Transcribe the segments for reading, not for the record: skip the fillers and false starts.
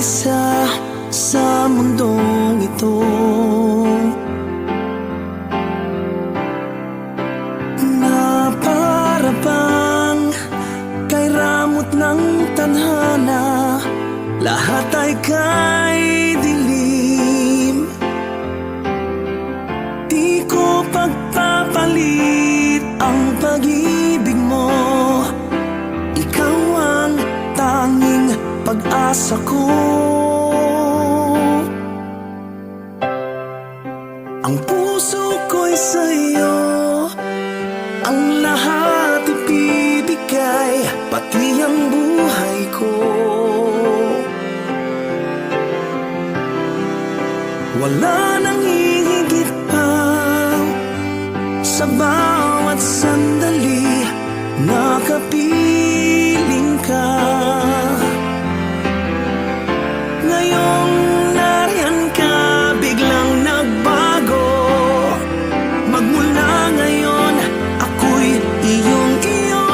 mag-isa sa mundong ito. Na para bang kay ramot ng tadhana, lahat ay kay dilim. Di ko pagpapalit ang pag-ibig mo, ikaw ang tanging pag-asa ko. Ang puso ko'y sa'yo, ang lahat ibibigay, pati ang buhay ko. Wala nang hihigit pa sa bawat sandali na kapiling ka. Ngayong nariyan ka, biglang nagbago. Magmula ngayon, ako'y iyong-iyo.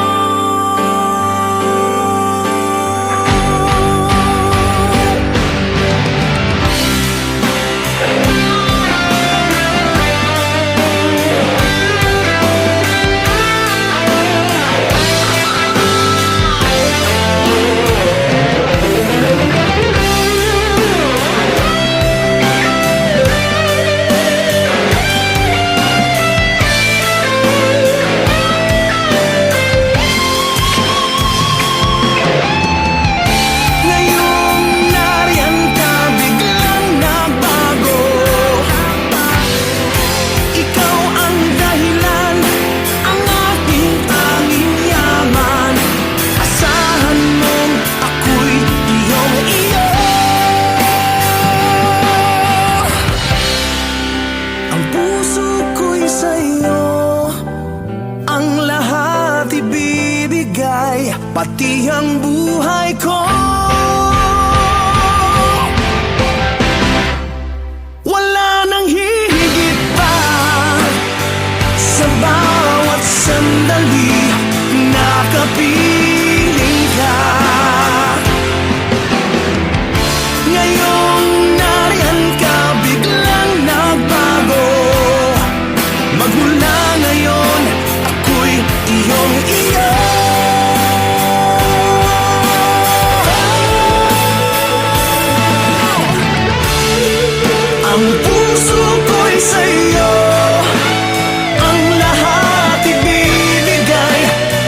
Pati ang buhay ko. Wala nang hihigit pa sa bawat sandali na kapiling ka. Ngayong nariyan ka, biglang nagbago. Magmula ngayon, ako'y iyong-iyo. Ang puso ko'y sa'yo, ang lahat ibibigay,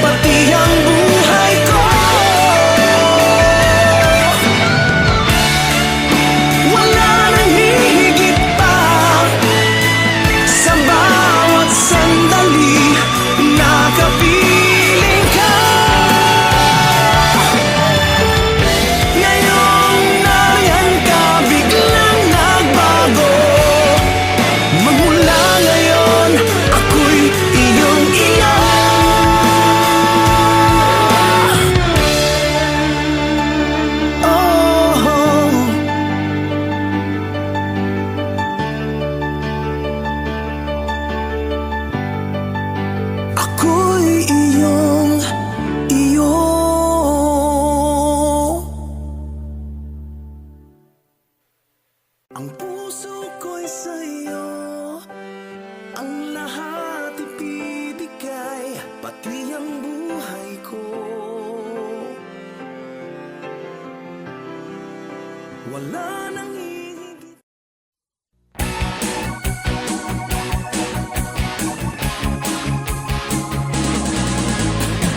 pati ang buhay ko. Wala nang hihigit pa sa bawat sandali na kapiling ka. Ngayong nariyan ka, biglang nagbago. Magmula ngayon, ako'y iyong-iyo. Oh, ako'y iyong-iyo. Ang puso ko'y sa'yo, ang lahat ibibigay, pati ang buhay ko. Wala nang hihigit.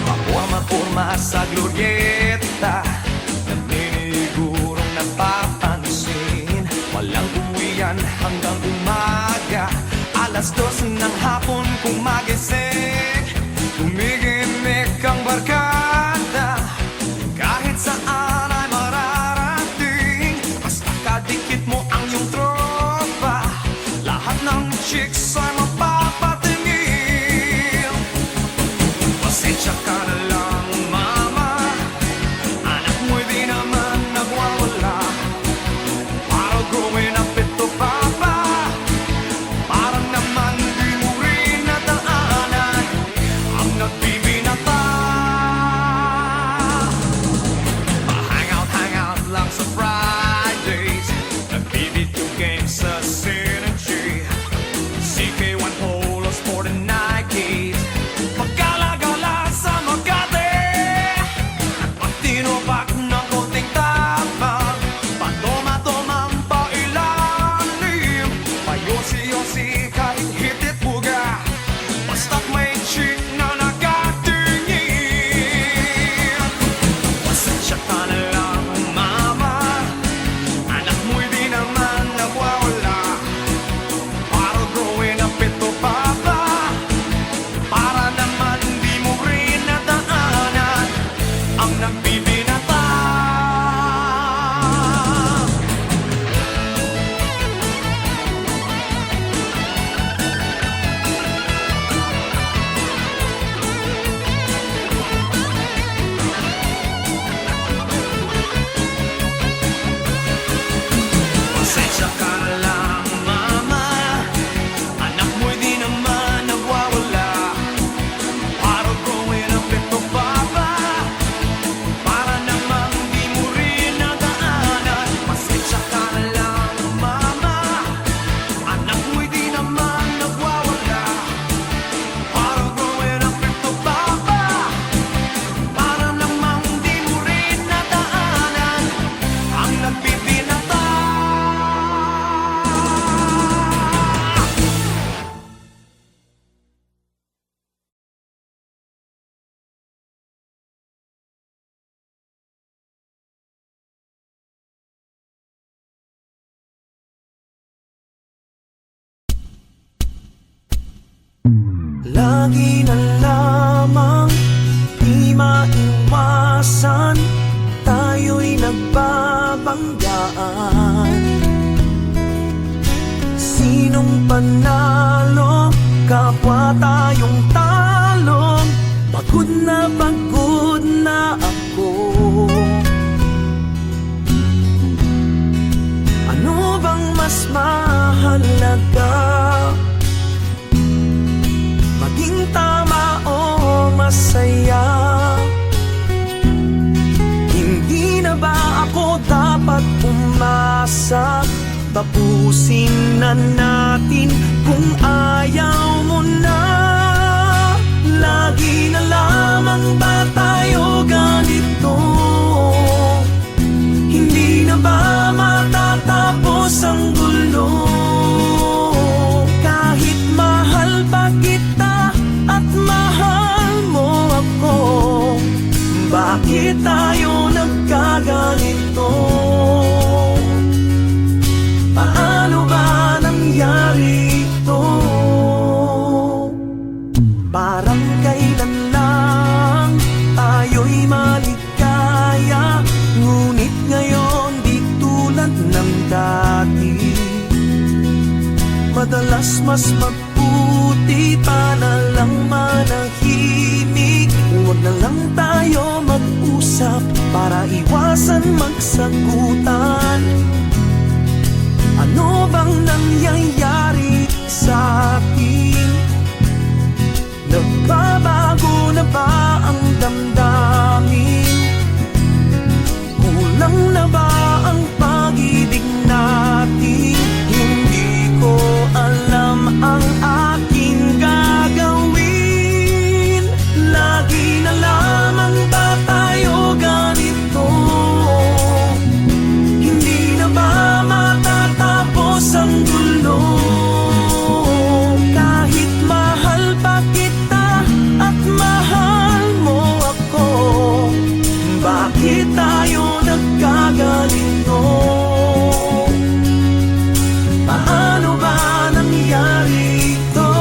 Ako ang maporma sa glorieta, naninigurong napapansin. Walang uwian hanggang umaga, 2:00 ng hapon kung magising. Tumigimik ang barkada, kahit saan ay mararating. Basta kadikit mo ang iyong tropa, lahat ng chicks ay mapapatingin. Pasensya ka na lang mama, anak mo'y di naman nagwawala. Para growing up ito papa, parang naman di mo rin nataanan. Lagi na lamang di maiwasan, tayo'y nagbabanggaan. Sinong panalo, kapwa tayong talo. Pagod na ako. Ano bang mas mahalaga? Maging tama o masaya? Hindi na ba ako dapat umasa? Tapusin na natin kung ayaw mo na. Lagi na lamang ba tayo ganito? Hindi na ba matatapos ang gulo? Kahit mahal pa kita at mahal mo ako, bakit tayo nagkaganito? Paano ba nangyari ito? Parang kailan lang tayo'y maligaya, ngunit ngayon di tulad ng dati. Madalas mas mabuti pa na lang manahimik. Huwag na lang tayo mag-usap para iwasan magsagutan. Ano bang nangyayari sa atin? Nagbabago na ba ang damdamin? Kulang na ba ang pag-ibig natin? Hindi ko alam ang aking gagawin. Lagi na lamang ba tayo ganito? Hindi na ba matatapos ang gulo? Kahit mahal pa kita at mahal mo ako, bakit tayo nagkaganito? Paano ba nangyari ito?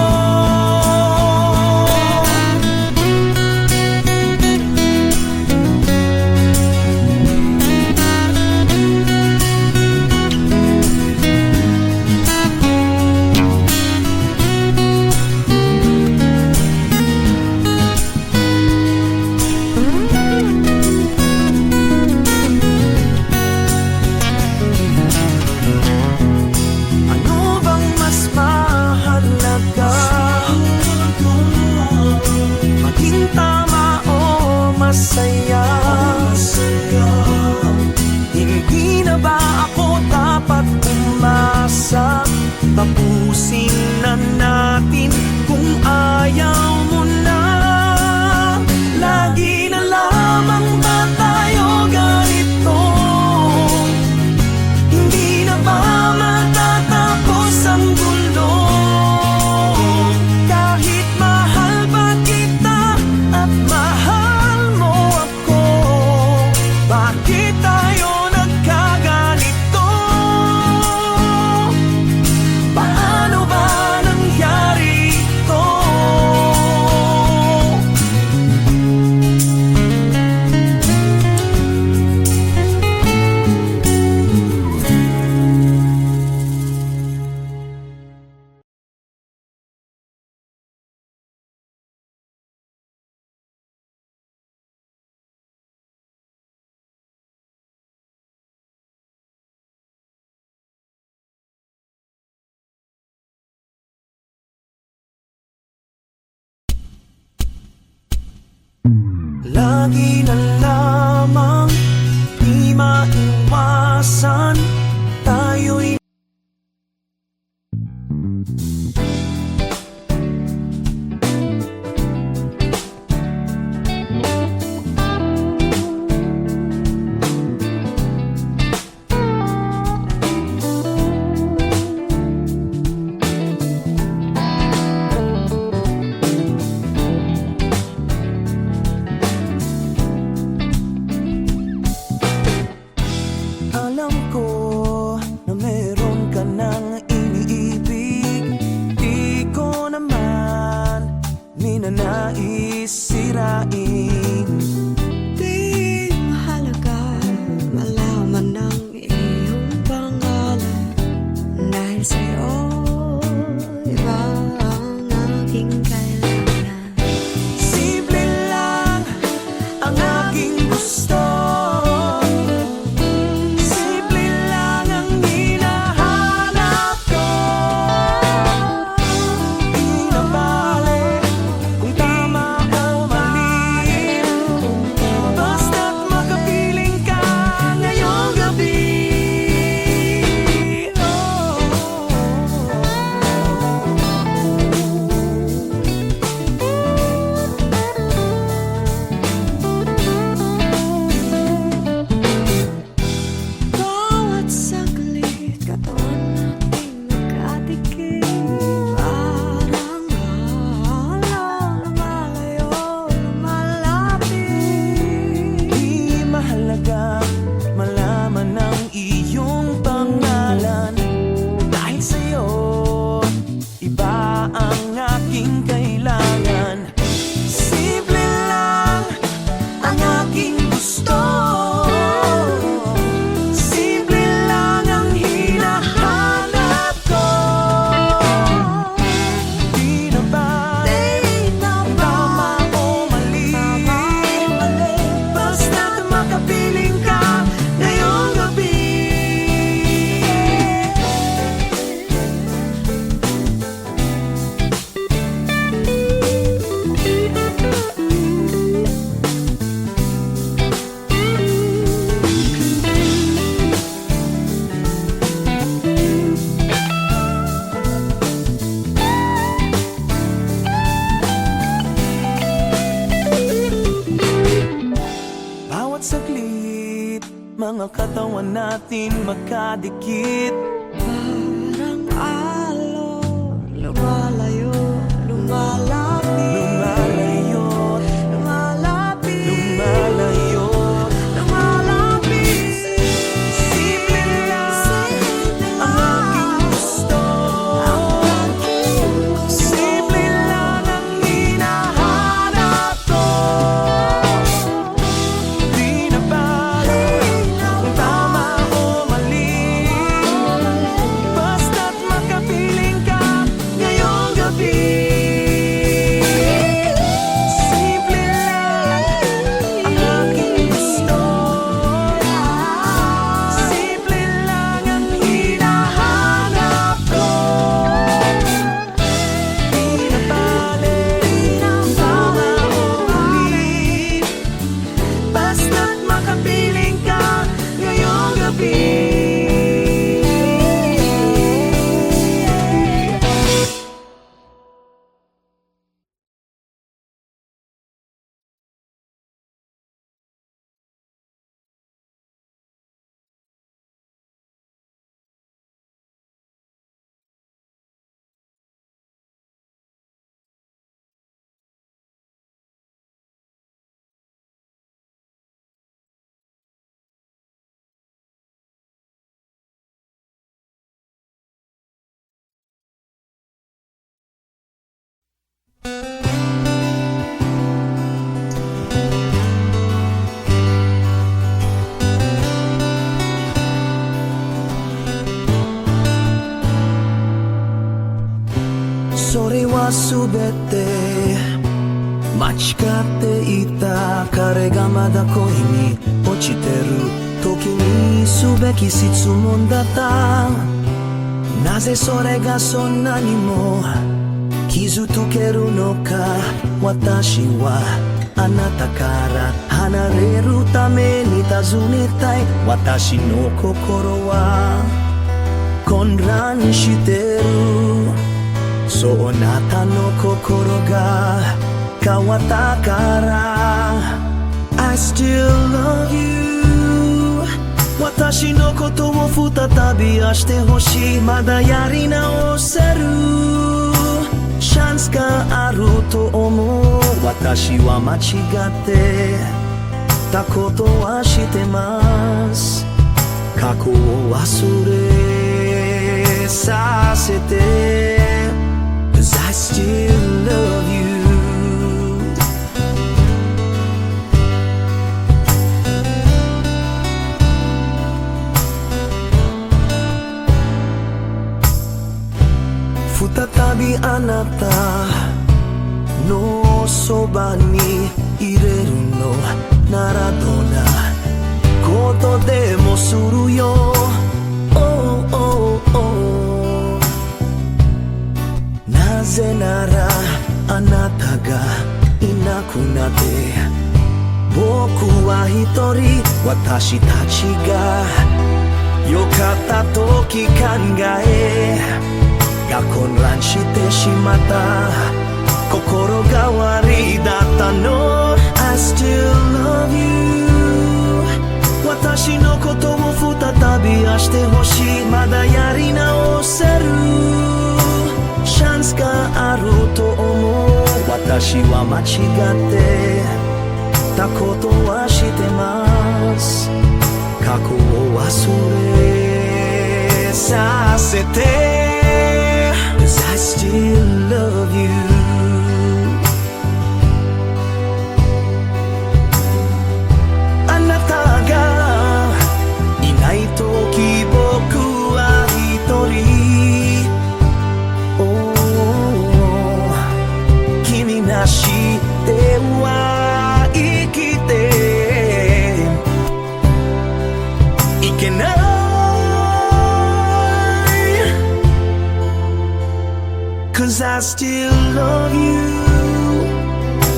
Ano bang mas mahalaga? Maging tama o masaya? Hindi na ba ako dapat umasa? Tapusin na natin kung ayaw mo na. Lagi na lamang ba tayo ganito? Hindi na ba matatapos ang gulo? Kahit mahal pa kita at mahal mo ako, bakit tayo nagkaganito? Paano ba nangyari ito? Lagi na lamang di maiwasan, tayo'y nais sirain. Di mahalaga malaman ang iyong pangalan. Dahil sa'yo, iba ang aking kailangan. Simple lang ang aking gusto. Simple lang ang hinahanap ko. Di na bale kung tama o mali, basta't makapiling ka ngayong gabi. Bawat saglit, katawan nating magkadikit. Parang lumalayo, lumalapit. Di mahalaga malaman ang iyong pangalan. Dahil sa'yo, iba ang aking kailangan. Simple lang ang aking gusto. Simple lang ang hinahanap ko. Di na bale kung tama o mali, basta't makapiling ka ngayong gabi. Bawat saglit, mga katawan natin magkadikit. Parang alon, lumalayo, lumalapit. Lumalayo, Lumalapit, lumalayo. lumalapit. Simple lang ang aking gusto. Simple lang ang hinahanap ko. Di na bale kung tama o mali, basta't makapiling ka ngayong gabi. Simple lang ang aking gusto. Simple lang ang hinahanap ko. Di na bale kung tama o mali, basta't makapiling ka ngayong gabi. Sore wa subete Machikate ita kare ga mada koi ni ochiteru toki ni subeki shitsumon datta. Naze sore ga sonna ni mo kizutokeru no ka. Watashi wa anata kara hanareru tame ni tazunetai. Watashi no kokoro wa konran shiteru. So nata no kokoro ga kawata kara I still love you. Watashi no koto wo futatabi ashite hoshii. Mada yari naoseru chance ga aru to omou. Watashi wa machigatte ta koto wa shitemasu. Kako wo wasure sasete. 'Cause I still love you. 場に入れるのならどんなことでもするよ、oh, oh, oh なぜならあなたがいなくなって僕は一人、私たちが良かった時考えが混乱してしまった、心変わりだったの。 I still love you 私のことを再び愛してほしい、まだやり直せるチャンスがあると思う、私は間違ってたことはしてます、過去を忘れさせて Cause I still love you あなたがいない時僕は一人、oh 君なしでは生きていけない Cause I still love you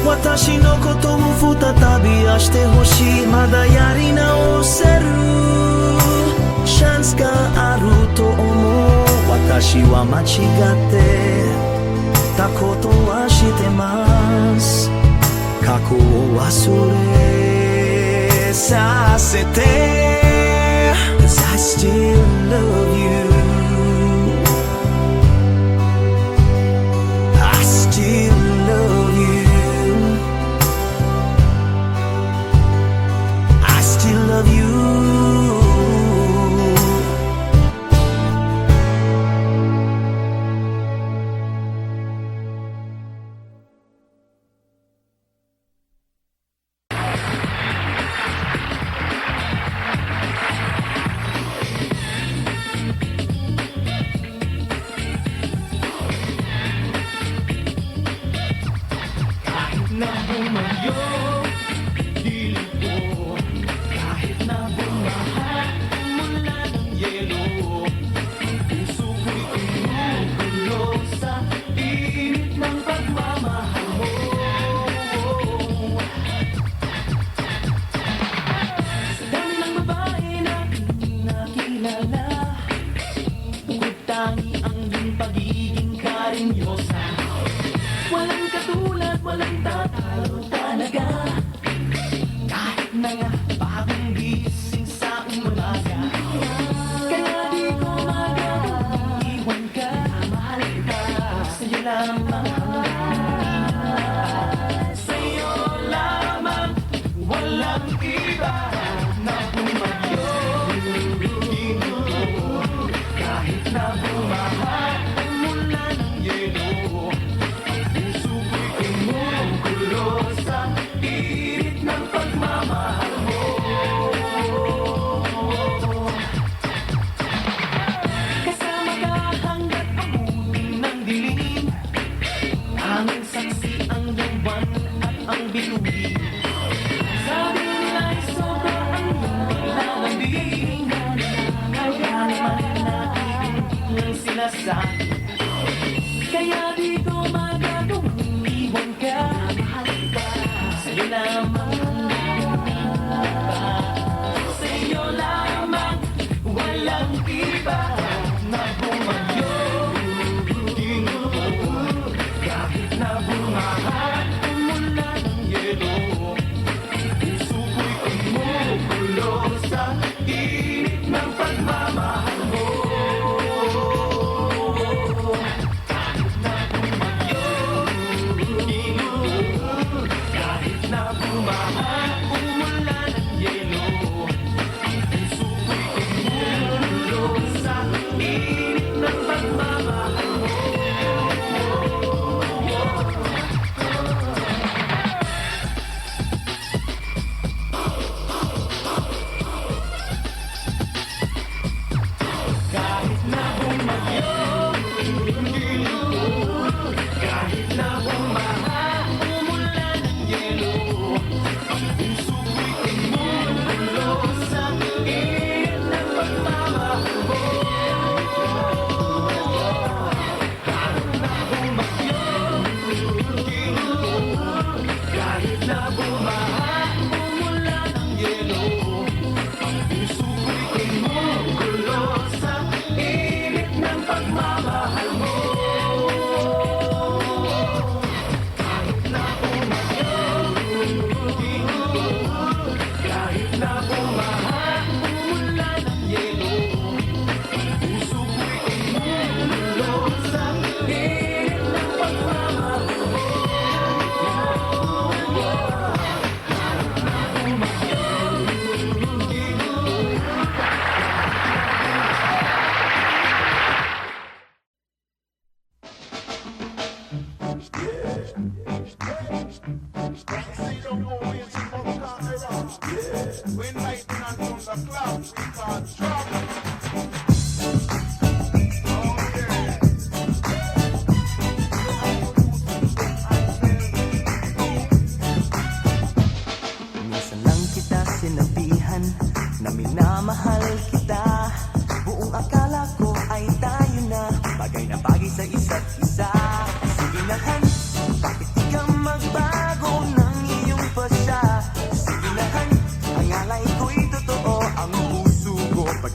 私のことを再び愛してほしい、まだやり直せるチャンスがあると思う、私は間違ってたことはしてます、過去を忘れさせて Cause I still love you I still love you I still love you na bumayo, dilim ko, kahit na bumaha, mula ng yelo, ang puso ko'y tumugulo sa init ng pagmamahal mo. Sa dami ng babae na aking nakilala, bukod tangi ang iyong pagiging karinyosa. Walang katulad, walang tatalo talaga, kahit na nga bagong gising sa umaga. Kaya di ko magawang iwan ka, mahal kita, sa'yo lamang sa'yo lamang, walang iba na bumagyo. Tingin ko, kahit na bumaha mula ng yelo, puso ko'y tumugulo sa init ng pagmamahal mo. Kasama ka hanggat abutin ng dilim, tanging saksi ang buwan at ang bituin. Sabi nila'y sobra ang iyong paglalambing, kaya naman nakikinig lang sila sa'kin. Kaya di ko magagawang iwan ka, mahal ka, sa'yo lamang sa'yo lamang, walang iba na bumayo. Tingin ko, kahit na bumaha mula ng yelo, puso ko'y tumugulo sa init ng pagmamahal mo. Kahit na na bumaha, umula ng yelo. Ang puso ko'y kumukulo sa init ng pagmamahal mo. Kahit na bumaha, umula ng yelo. Puso ko'y kumukulo sa init ng pagmamahal mo. When lightning and thunder clap, we can't drop. Oh yeah. Minsan lang kita sinabihan na minamahal kita. Buong akala ko ay tayo na, bagay na bagay sa isa't isa. Sige na han, bakit di ka magbago ng iyong pasya? Sige na han, ang alay ko'y totoo, ang puso ko pag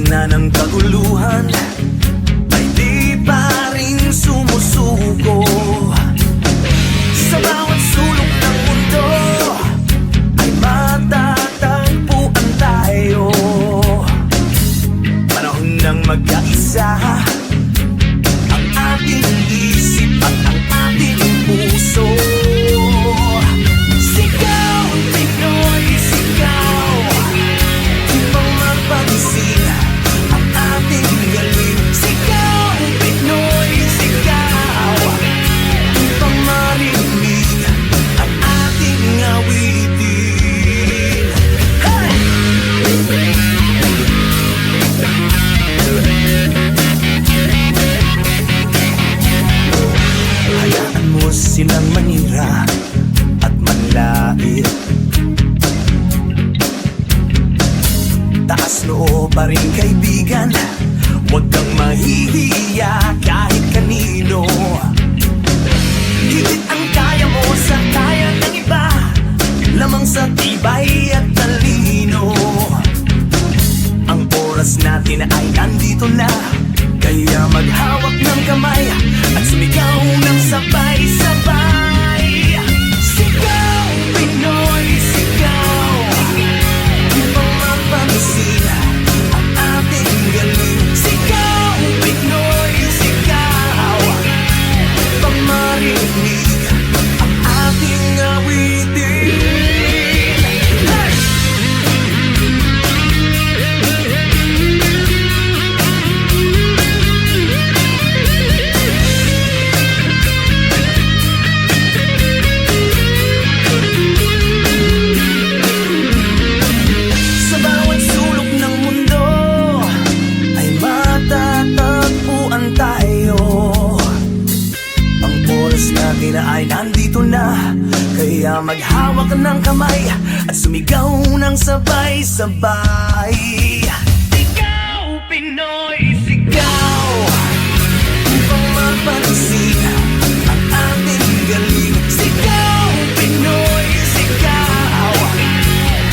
gitna ng kaguluhan ay di pa rin sumusuko. Sa bawat sulok ng mundo ay matatagpuan tayo. Panahon ng magkaisa ang ating isip at ang ating puso. Sigaw, Pinoy, sigaw, upang mapansin ang ating galing. Sigaw, Pinoy, sigaw, upang marinig ang ating awitin. Hey! Hayaan mo silang manira at manlait. Taas noo pa rin kaibigan, huwag kang mahihiya kahit kanino. Higit ang kaya mo sa kaya ng iba, lamang sa tibay at talino. Ang oras natin ay nandito na, kaya maghawak ng kamay at sumigaw ng sabay-sabay. Sigaw, Pinoy, sigaw, upang mapansin ang ating galing. Sigaw, Pinoy, sigaw, upang marinig ang ating awitin. Hey! Sa bawat sulok ng mundo ay matatagpuan tayo. Ang oras natin ay nandito na, kaya maghawak ng kamay at sumigaw ng sabay-sabay. Sigaw, Pinoy, sigaw, upang mapansin ang ating galing. Sigaw, Pinoy, sigaw,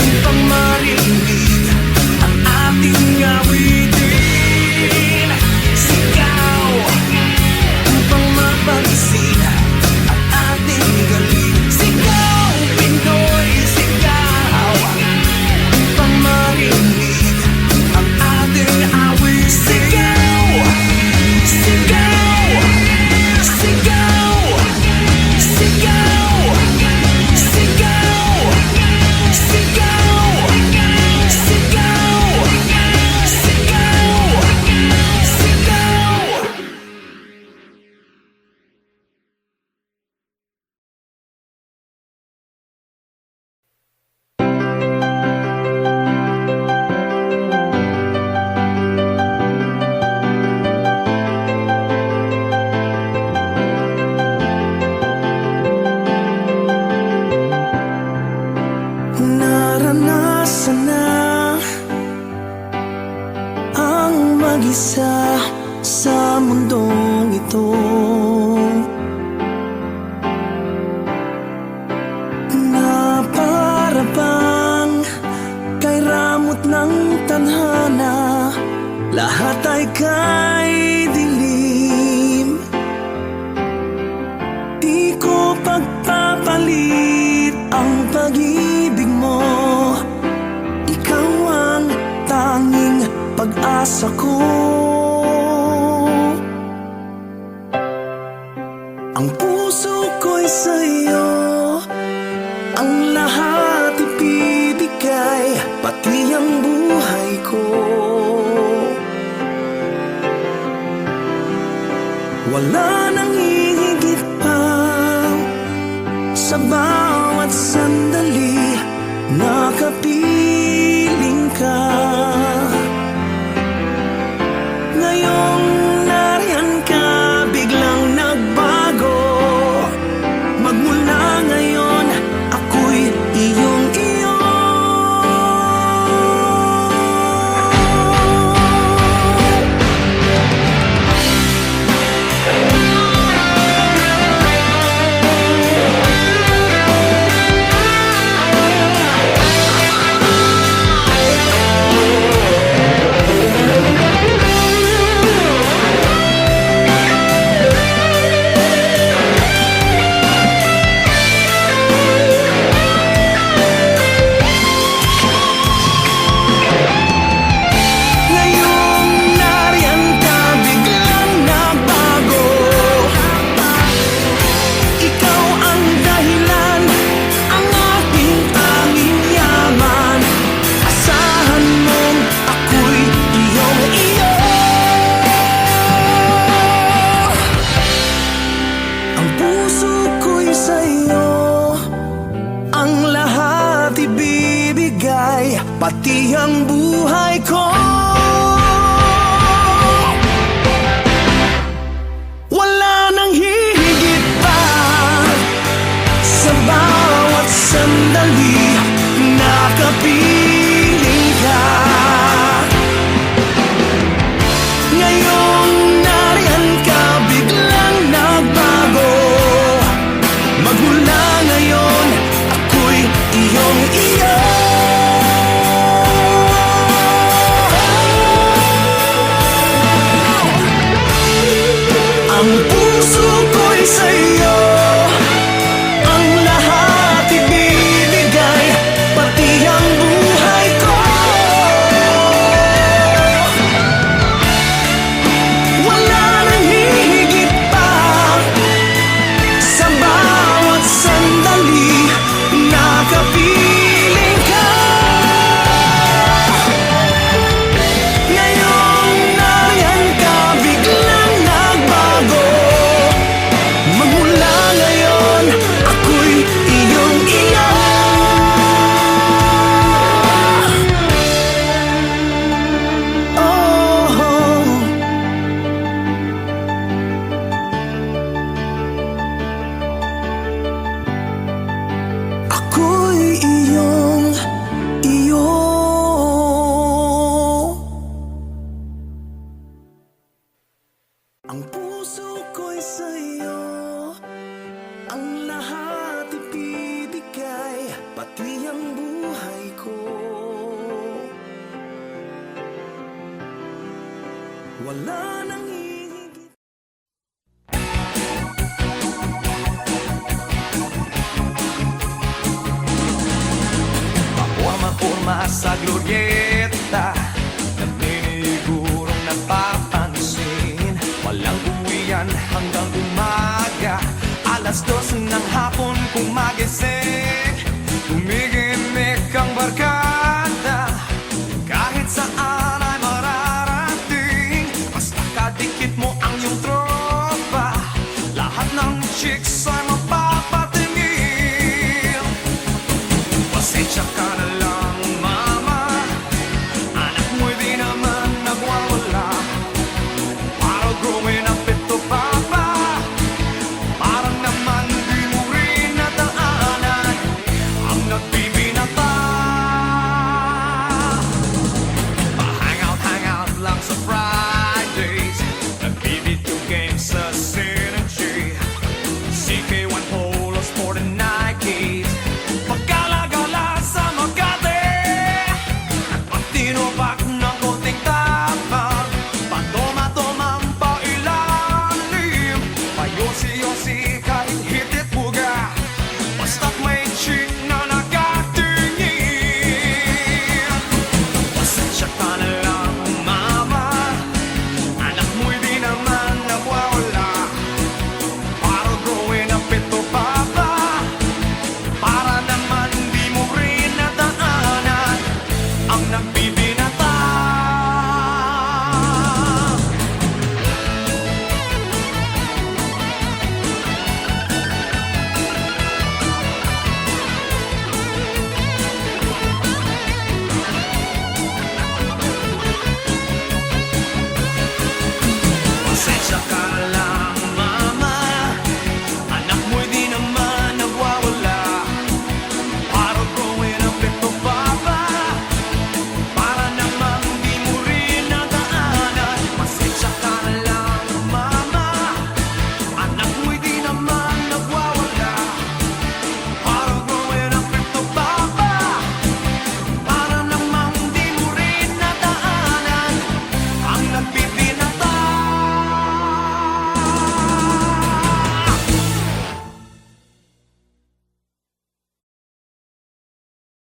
upang marinig ang ating awitin. Sigaw, upang mapansin ang ating galing. Sigaw, Pinoy, sigaw, upang marinig ang ating awitin. Sigaw, sigaw, sigaw, sigaw, sigaw, sigaw, sigaw, sigaw, sigaw. Naranasan na ang mag-isa sa mundong ito. Na para bang kay ramot ng tadhana, lahat ay kay dilim. Di ko pagpapalit ang pag-ibig mo, ikaw ang tanging pag-asa ko. Ang puso ko'y sa'yo, ang lahat ibibigay, pati ang buhay ko. Wala nang hihigit pa sa bawat sandali, nakapiling ka. Ngayong nariyan ka, biglang nagbago. Magmula ngayon, ako'y iyong-iyo. pati ang buhay ko. Wala nang hihigit pa sa bawat sandali nakapiling ka. Ngayong nariyan ka, biglang nagbago. Magmula ngayon, ako'y iyong iyo. Ang puso ko'y sa'yo, ang lahat ibibigay, pati ang buhay ko. Wala nang hihigit pa sa bawat sandali nakapiling ka. Ngayong nariyan ka, biglang nagbago. Magmula ngayon, ako'y iyong iyo. Oh, ako'y iyong iyo. Ang puso ko'y sa'yo, ang lahat ibibigay, pati ang buhay ko. Wala nang hihigit. Purma sa glorieta, naninigurong napapansin. Walang uwian hanggang umaga, 2:00 ng hapon kumagising. Tumigimik ang barkada, kahit saan ay mararating. Basta kadikit mo ang iyong tropa, lahat ng chicks ay mapapatingin. Pasensya ka na lang, mama, anak mo'y di naman nagwawala. Para growing up ito, papa, parang naman di mo rin nataanan ang nagbibinata. Hang out lang sa Fridays, nagbi-video games sa Synergy. CK1 Polo Sport and Nikes, pagkalagala sa Makati. Nagpatinubak ng konting tapang, patoma-tomang pailalim. Payosi-yosi kahit hitit buga, basta't may chick na nakatingin. Pasensya ka na lang, mama, anak mo'y di naman nagwawala. Para growing up ito, papa, para naman di mo rin nataanan ang nagbibigay.